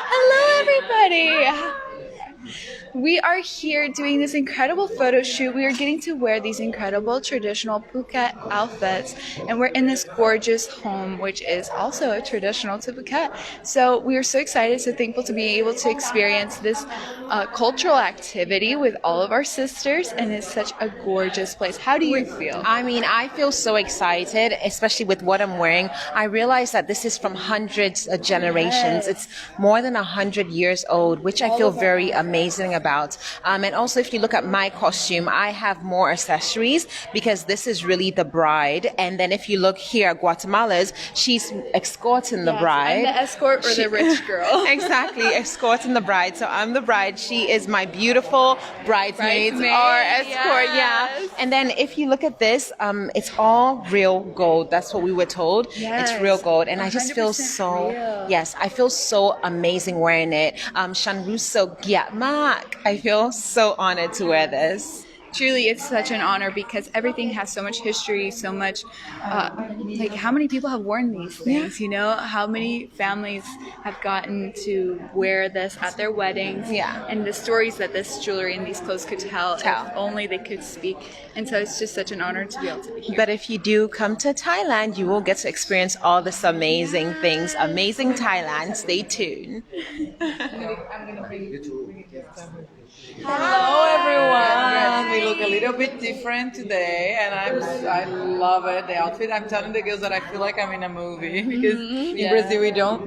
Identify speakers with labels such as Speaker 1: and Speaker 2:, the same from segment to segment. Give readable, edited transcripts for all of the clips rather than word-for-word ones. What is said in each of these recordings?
Speaker 1: Hello, everybody. We are here doing this incredible photo shoot. We are getting to wear these incredible traditional Phuket outfits, and we're in this gorgeous home, which is also traditional to Phuket. So we are so excited, so thankful to be able to experience this cultural activity with all of our sisters, and it's such a gorgeous place. How do you feel?
Speaker 2: I mean, I feel so excited, especially with what I'm wearing. I realize that this is from hundreds of generations. It's more than 100 years old, which I feel very amazing about. And also, if you look at my costume, I have more accessories because this is really the bride. And then if you look here at Guatemala's, she's escorting the bride.
Speaker 1: I'm the escort or the rich girl.
Speaker 2: Exactly, escorting the bride. So I'm the bride. She is my beautiful bridesmaid or escort.
Speaker 1: Yes.
Speaker 2: Yeah. And then if you look at this, it's all real gold. That's what we were told.
Speaker 1: Yes.
Speaker 2: It's real gold. And I just feel
Speaker 1: 100%
Speaker 2: so,
Speaker 1: real.
Speaker 2: yes, I feel so amazing wearing it. Shanruso Gyatmak. I feel so honored to wear this.
Speaker 1: Truly, it's such an honor because everything has so much history, so much, like how many people have worn these things, you know? How many families have gotten to wear this at their weddings?
Speaker 2: Yeah.
Speaker 1: And the stories that this jewelry and these clothes could tell, if only they could speak. And so it's just such an honor to be able to be here.
Speaker 2: But if you do come to Thailand, you will get to experience all this amazing things. Amazing Thailand. Stay tuned.
Speaker 3: Hello everyone. We look a little bit different today, and I love it. The outfit. I'm telling the girls that I feel like I'm in a movie because in Brazil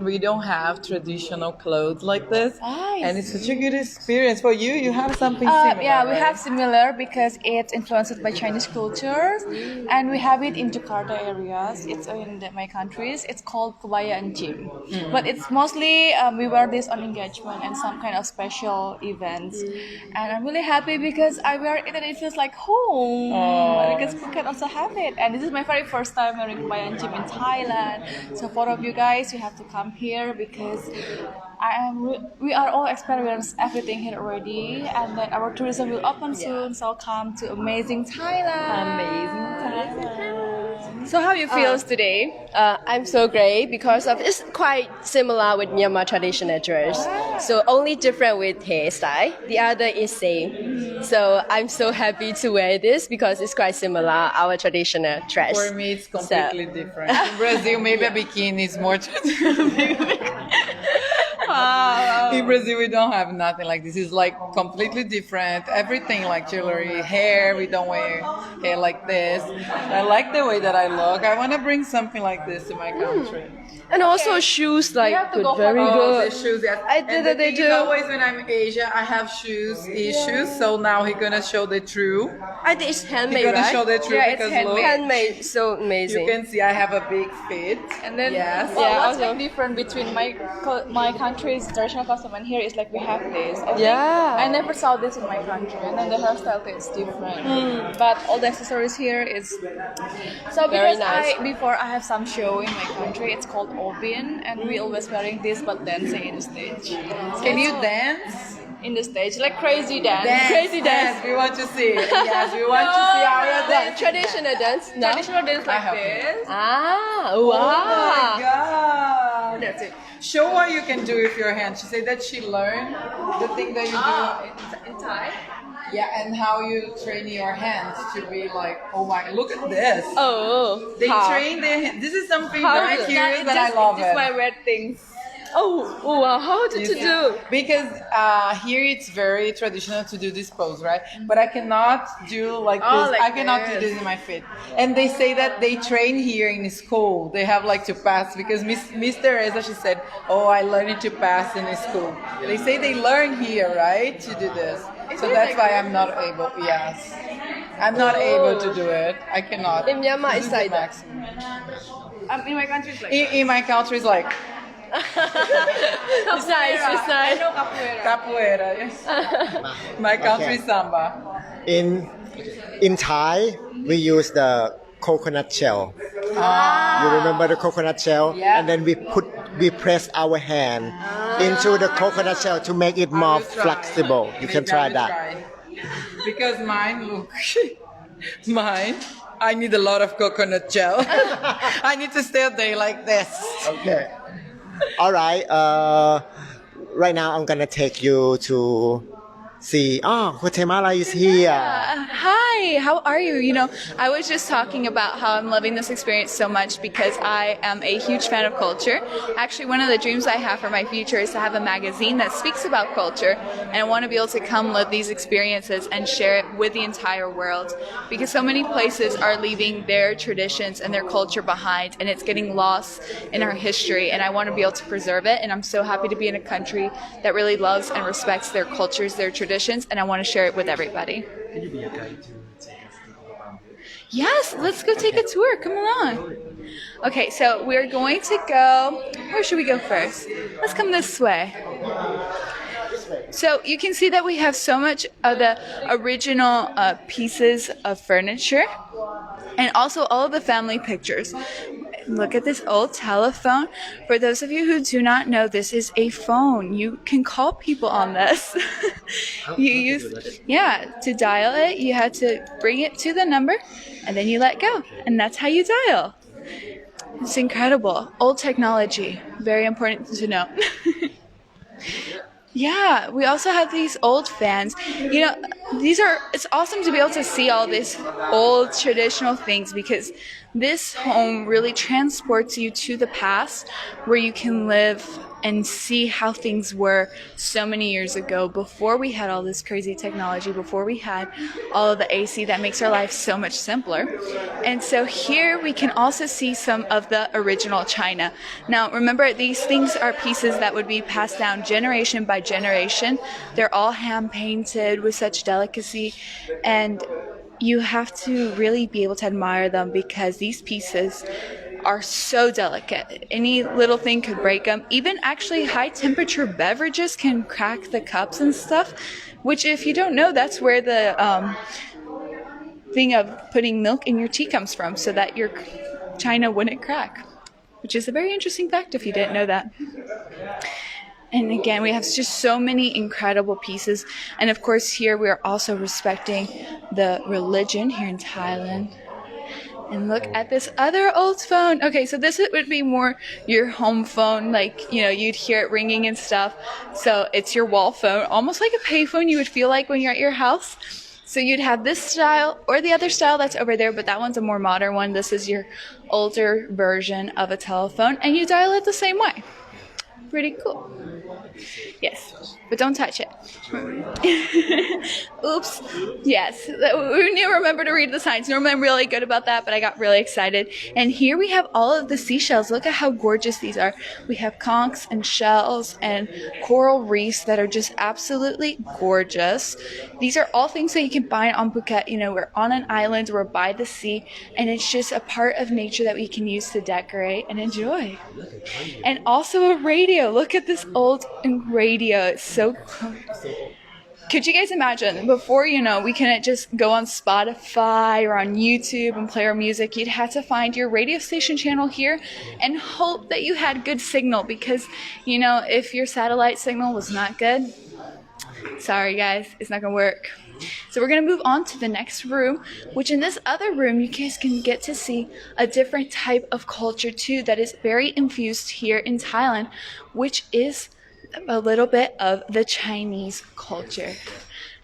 Speaker 3: we don't have traditional clothes like this, and it's such a good experience for you. You have something similar.
Speaker 4: Yeah, we
Speaker 3: right?
Speaker 4: have similar because it's influenced by Chinese cultures, and we have it in Jakarta areas. It's in my countries. It's called kebaya and jim, but it's mostly we wear this on engagement and some kind of special events. And I'm really happy because I wear it and it feels like home. Because Phuket also have it, and this is my very first time wearing kebaya and jim in Thailand. So for of you guys, you have to come here because we are all experienced everything here already, and then our tourism will open soon. So come to amazing Thailand.
Speaker 1: So how you feel today?
Speaker 5: I'm so great because of it's quite similar with Myanmar traditional dress. So only different with hairstyle. The other is same. So I'm so happy to wear this because it's quite similar our traditional dress.
Speaker 3: For me, it's completely different. In Brazil, maybe a bikini is more traditional. In Brazil, we don't have nothing like this. It's like completely different. Everything like jewelry, hair. We don't wear hair like this. I like the way that I look. I want to bring something like this to my country.
Speaker 5: And also shoes like good,
Speaker 4: go
Speaker 5: very
Speaker 3: Oh,
Speaker 5: good.
Speaker 3: the shoes, yes.
Speaker 5: I did
Speaker 3: And the
Speaker 5: it, they
Speaker 3: thing is
Speaker 5: do.
Speaker 3: always when I'm in Asia, I have shoes issues. So now he's gonna show the true.
Speaker 5: I think it's
Speaker 3: He's
Speaker 5: handmade,
Speaker 3: gonna
Speaker 5: right?
Speaker 3: show the true
Speaker 1: Yeah, it's
Speaker 3: because
Speaker 1: handmade.
Speaker 3: look,
Speaker 5: Handmade, so
Speaker 3: you
Speaker 5: amazing.
Speaker 3: can see I have a big fit.
Speaker 4: And then,
Speaker 3: Yes.
Speaker 4: what's like different between my country's traditional costume and here is like we have this. I think
Speaker 5: Yeah.
Speaker 4: I never saw this in my country, and then the hairstyle is different. But all the accessories here is so
Speaker 5: Very
Speaker 4: because
Speaker 5: nice.
Speaker 4: before I have some show in my country. It's called Obin, and we always wearing this but dancing in the stage.
Speaker 3: Can you dance?
Speaker 4: In the stage, like crazy dance.
Speaker 5: Crazy dance.
Speaker 3: Yes, we want to see. Yes, we want to see how you dance.
Speaker 5: Traditional dance? No?
Speaker 4: Traditional dance like
Speaker 3: have
Speaker 4: this.
Speaker 5: Ah,
Speaker 3: Oh
Speaker 5: wow.
Speaker 3: my God.
Speaker 4: That's it.
Speaker 3: Show what you can do with your hands. She said that she learned the thing that you do.
Speaker 4: In Thai.
Speaker 3: Yeah, and how you train your hands to be like, oh my, look at this.
Speaker 5: Oh.
Speaker 3: They
Speaker 5: how?
Speaker 3: train their hands. This is something
Speaker 5: How
Speaker 3: very
Speaker 5: is it?
Speaker 3: curious that I love
Speaker 4: Just
Speaker 3: it.
Speaker 4: my red things.
Speaker 5: Oh, wow. How did you do?
Speaker 3: Because here it's very traditional to do this pose, right? But I cannot do like this.
Speaker 4: like
Speaker 3: I cannot do
Speaker 4: this.
Speaker 3: this in my feet. And they say that they train here in school. They have like to pass because Miss Teresa, she said, oh, I learned it to pass in school. They say they learn here, right, to do this. So that's why I'm not able. Yes, I'm not able to do it. I cannot.
Speaker 5: In Myanmar,
Speaker 3: This
Speaker 5: it's
Speaker 3: is the
Speaker 5: like that.
Speaker 3: maximum.
Speaker 4: In my country, it's like
Speaker 3: In my country, it's like
Speaker 5: It's nice, it's nice.
Speaker 3: Capoeira, yes. My country samba.
Speaker 6: In Thai, we use the coconut shell. You remember the coconut shell?
Speaker 3: Yeah.
Speaker 6: And then we press our hand into the coconut shell to make it more flexible. You can try that.
Speaker 3: Because mine, look, mine, I need a lot of coconut gel. I need to stay a day like this.
Speaker 6: Okay. All right. Right now, I'm gonna take you to see. Oh, Guatemala is here.
Speaker 1: Hi, how are you? You know, I was just talking about how I'm loving this experience so much because I am a huge fan of culture. Actually, one of the dreams I have for my future is to have a magazine that speaks about culture, and I want to be able to come live these experiences and share it with the entire world because so many places are leaving their traditions and their culture behind, and it's getting lost in our history, and I want to be able to preserve it, and I'm so happy to be in a country that really loves and respects their cultures, their traditions, and I want to share it with everybody.
Speaker 7: Can you be a guide to take us to Colorado?
Speaker 1: Yes, let's go take a tour. Come along. Okay, so we're going to go. Where should we go first? Let's come this way. So you can see that we have so much of the original pieces of furniture and also all of the family pictures. Look at this old telephone. For those of you who do not know, this is a phone. You can call people on this. You use, to dial it, you had to bring it to the number and then you let go. And that's how you dial. It's incredible. Old technology. Very important to know. Yeah, we also have these old fans. You know, it's awesome to be able to see all these old traditional things because this home really transports you to the past where you can live and see how things were so many years ago before we had all this crazy technology, before we had all of the AC that makes our life so much simpler. And so here we can also see some of the original china. Now, remember, these things are pieces that would be passed down generation by generation. They're all hand painted with such delicacy, and you have to really be able to admire them because these pieces are so delicate. Any little thing could break them. Even actually high temperature beverages can crack the cups and stuff, which if you don't know, that's where the thing of putting milk in your tea comes from, so that your china wouldn't crack, which is a very interesting fact if you didn't know that. And again, we have just so many incredible pieces. And of course, here we are also respecting the religion here in Thailand. And look at this other old phone. Okay, so this would be more your home phone, like, you know, you'd hear it ringing and stuff. So it's your wall phone, almost like a payphone you would feel like when you're at your house. So you'd have this style or the other style that's over there, but that one's a more modern one. This is your older version of a telephone, and you dial it the same way. Pretty cool. Yes, but don't touch it. Oops. Yes, we need to remember to read the signs. Normally I'm really good about that, but I got really excited. And here we have all of the seashells. Look at how gorgeous these are. We have conchs and shells and coral reefs that are just absolutely gorgeous. These are all things that you can find on Phuket. You know, we're on an island, we're by the sea, and it's just a part of nature that we can use to decorate and enjoy. And also a radio. Look at this old radio. It's so cool. Could you guys imagine, before, you know, we couldn't just go on Spotify or on YouTube and play our music, you'd have to find your radio station channel here and hope that you had good signal because, you know, if your satellite signal was not good, sorry guys, it's not gonna work. So we're gonna move on to the next room, which in this other room, you guys can get to see a different type of culture too that is very infused here in Thailand, which is a little bit of the Chinese culture.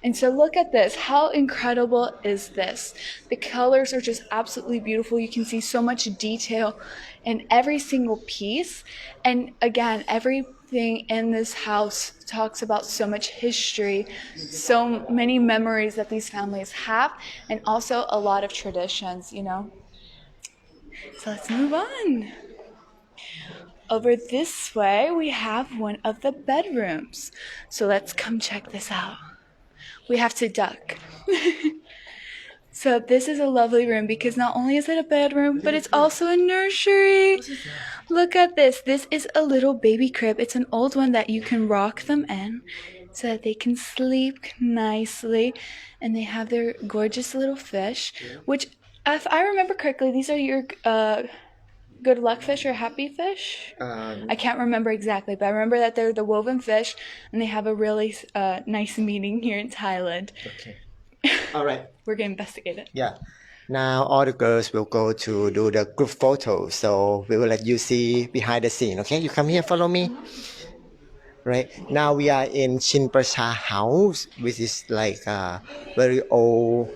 Speaker 1: And so look at this. How incredible is this? The colors are just absolutely beautiful. You can see so much detail in every single piece. And again, everything in this house talks about so much history, so many memories that these families have, and also a lot of traditions, you know. So let's move on. Over this way, we have one of the bedrooms. So let's come check this out. We have to duck. So this is a lovely room because not only is it a bedroom, but it's also a nursery. Look at this. This is a little baby crib. It's an old one that you can rock them in so that they can sleep nicely. And they have their gorgeous little fish, which, if I remember correctly, these are your good luck fish or happy fish. I can't remember exactly, but I remember that they're the woven fish and they have a really nice meaning here in Thailand.
Speaker 6: Okay. All right.
Speaker 1: We're going to investigate it.
Speaker 6: Yeah. Now all the girls will go to do the group photo. So we will let you see behind the scene. Okay, you come here, follow me. Right. Now we are in Chinpracha house, which is like a very old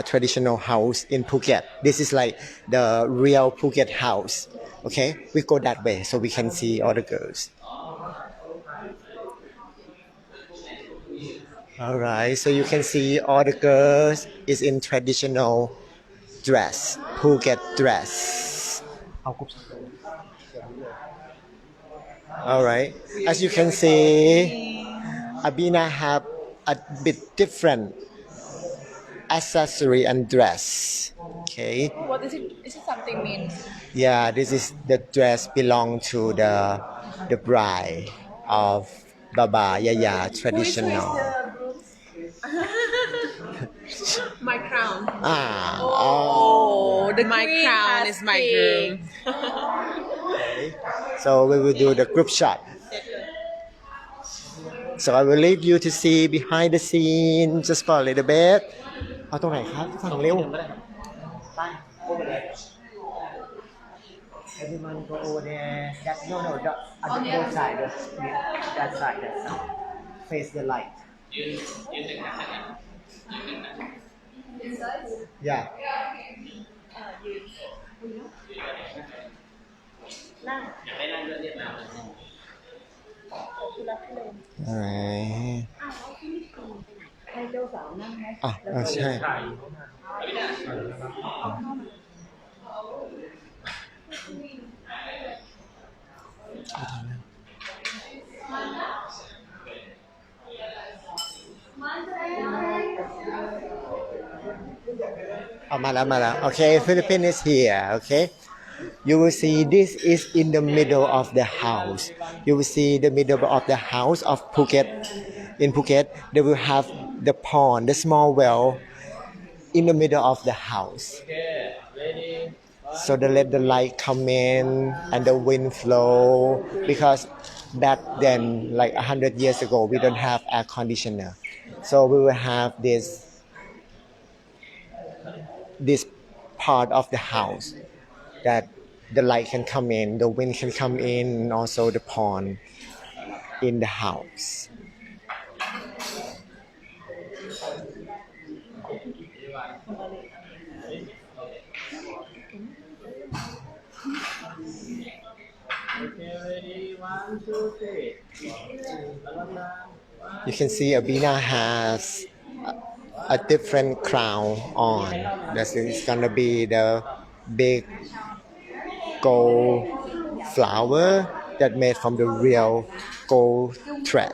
Speaker 6: traditional house in Phuket. This is like the real Phuket house. Okay, we go that way so we can see all the girls. All right, so you can see all the girls is in traditional dress, Phuket dress. All right, as you can see, Abina have a bit different accessory and dress. Okay.
Speaker 4: What is it? Is it something means?
Speaker 6: Yeah, this is the dress belong to the bride of Baba Yaya traditional.
Speaker 2: My crown.
Speaker 6: Oh.
Speaker 2: The my crown is my groom.
Speaker 6: So we will do the group shot. So I will leave you to see behind the scene just for a little bit. เอาตรงไหนครับฝั่งเร็ว Everyone go over there. That no, the both side. That side. Face the light. Yeah. Alright. ใช่ มาแล้ว okay Philippines is here okay you will see this is in the middle of the house you will see the middle of the house of Phuket in Phuket they will have the pond the small well in the middle of the house so they let the light come in and the wind flow because back then like 100 years ago we don't have air conditioner so we will have this part of the house that the light can come in, the wind can come in, and also the pond in the house. You can see Abina has a different crown on. This is gonna be the big gold flower that made from the real gold thread.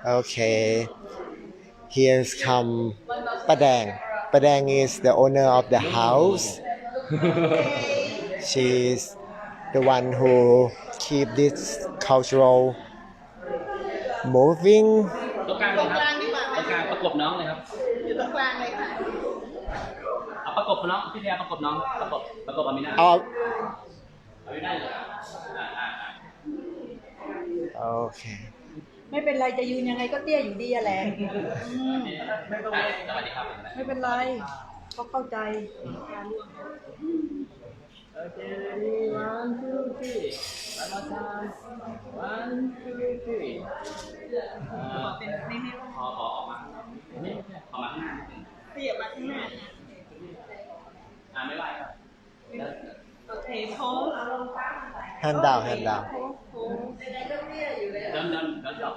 Speaker 6: Okay, here's come Padang. Padang is the owner of the house. She's the one who keep this cultural moving.
Speaker 8: ตรงกลางเลยครับตรงกลางประกบน้องเลยครับอยู่ตรงกลางเลยค่ะเอาประกบน้องพี่เทียประกบน้องประกบอามินาอามินาเลย
Speaker 6: โอเค
Speaker 9: ไม่เป็นไรจะยืนยังไงก็เตี้ยอยู่ดีอะแหละไม่เป็นไรเขาเข้าใจ
Speaker 8: Okay, 1, 2, 3. One more time. 1, 2, 3. พอออกมานี่ออกมาข้างหน้าเสียบมาข้างหน้าไม่ไหวครับโอเคโพสเอาลงตั้ง
Speaker 6: hand down
Speaker 8: เดินจบ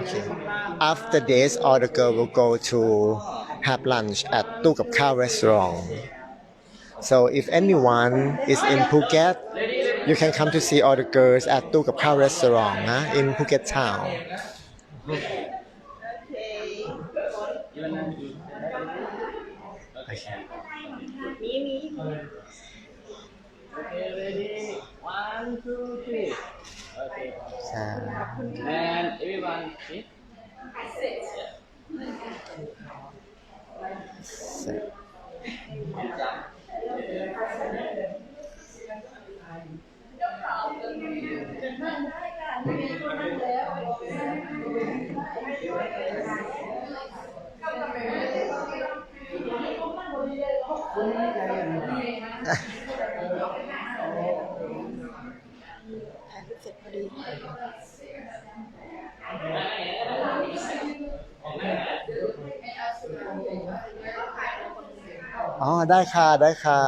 Speaker 6: Okay. After this, all the girls will go to have lunch at Tu Kap Khao restaurant. So if anyone is in Phuket, you can come to see all the girls at Tu Kap Khao restaurant in Phuket town.
Speaker 8: Okay, ready? One, two, three. Okay.
Speaker 6: ใช่
Speaker 8: And everyone, see?
Speaker 6: อ๋อได้ค่ะได้ค่ะ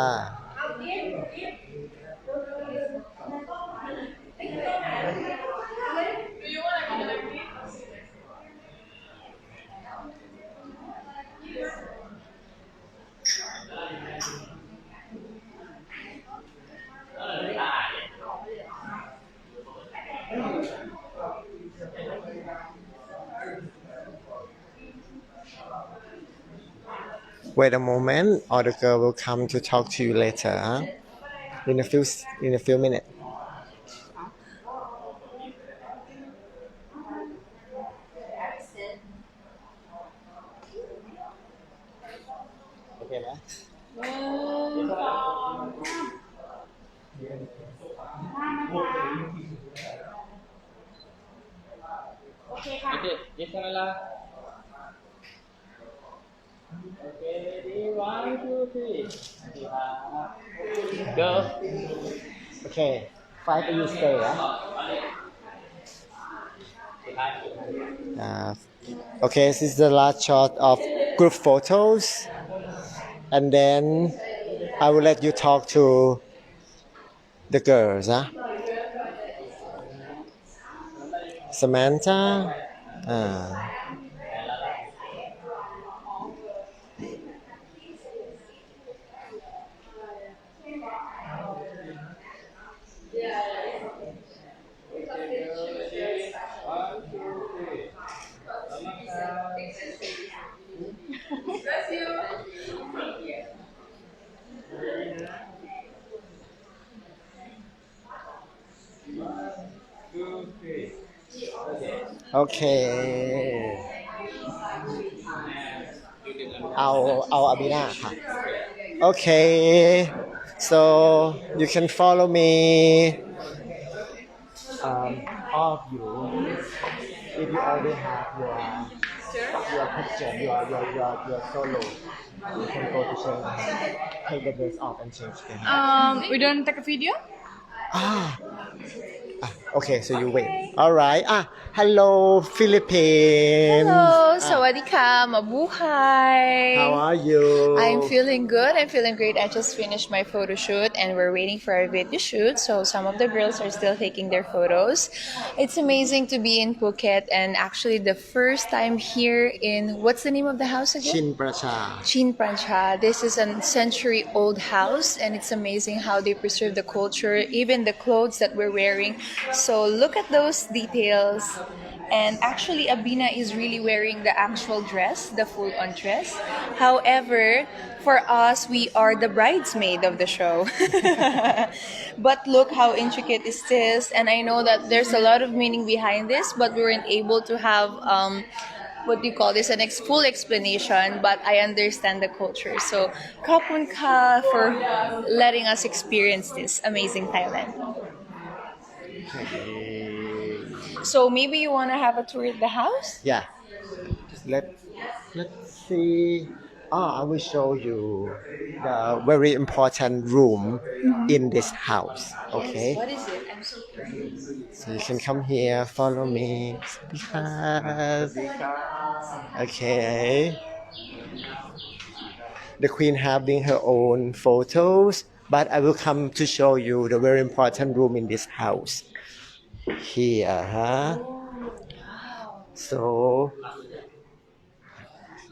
Speaker 6: Wait a moment, or the girl will come to talk to you later. Huh? In a few minutes. Okay,นะ
Speaker 8: Okay, yes, Kamala. Okay, ready? One, two, three. Go.
Speaker 6: Okay, 5 of you stay. Okay, this is the last shot of group photos, and then I will let you talk to the girls. Samantha. Okay. เอาอาบีนาค่ะ Okay, so you can follow me, all of you. If you already have your picture, your solo, you can go to change, take the dress off and change them.
Speaker 4: We don't take a video.
Speaker 6: Okay, so you wait. All right. Hello, Philippines.
Speaker 1: Hello, sawadika, mabuhay.
Speaker 6: How are you?
Speaker 1: I'm feeling good. I'm feeling great. I just finished my photo shoot and we're waiting for our video shoot. So some of the girls are still taking their photos. It's amazing to be in Phuket and actually the first time here in, what's the name of the house again?
Speaker 6: Chinpracha.
Speaker 1: Chinpracha. This is a century-old house and it's amazing how they preserve the culture, even the clothes that we're wearing. So look at those details. And actually Abina is really wearing the actual dress, the full-on dress. However, for us, we are the bridesmaid of the show. But look how intricate is this. And I know that there's a lot of meaning behind this, but we weren't able to have what do you call this, full explanation, but I understand the culture. So kapun ka for letting us experience this amazing Thailand. So maybe you want to have a tour at the house?
Speaker 6: Yeah. Let's see. I will show you the very important room in this house. Okay.
Speaker 1: What is it? I'm so curious.
Speaker 6: So you can come here, follow me. Okay. The queen having her own photos, but I will come to show you the very important room in this house. Here, So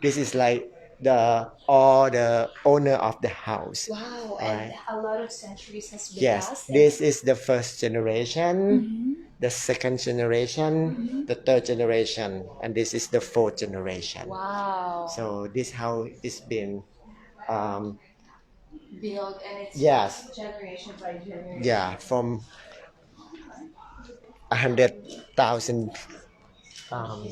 Speaker 6: this is like the owner of the house.
Speaker 1: Wow,
Speaker 6: Right.
Speaker 1: and a lot of centuries has been
Speaker 6: Yes,
Speaker 1: passed.
Speaker 6: this is the first generation, the second generation, the third generation, and this is the fourth generation.
Speaker 1: Wow.
Speaker 6: So this how it's been, um,
Speaker 1: Built and it's
Speaker 6: yes,
Speaker 1: generation by generation.
Speaker 6: yeah, from 100,000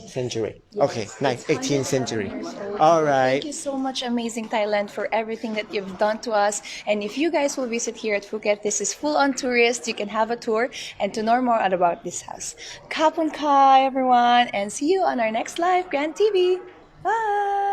Speaker 6: century. Okay, nice, 18th century. All right.
Speaker 1: Thank you so much, Amazing Thailand, for everything that you've done to us. And if you guys will visit here at Phuket, this is full on tourist. You can have a tour and to know more about this house. Kapun Kai, everyone, and see you on our next live Grand TV. Bye.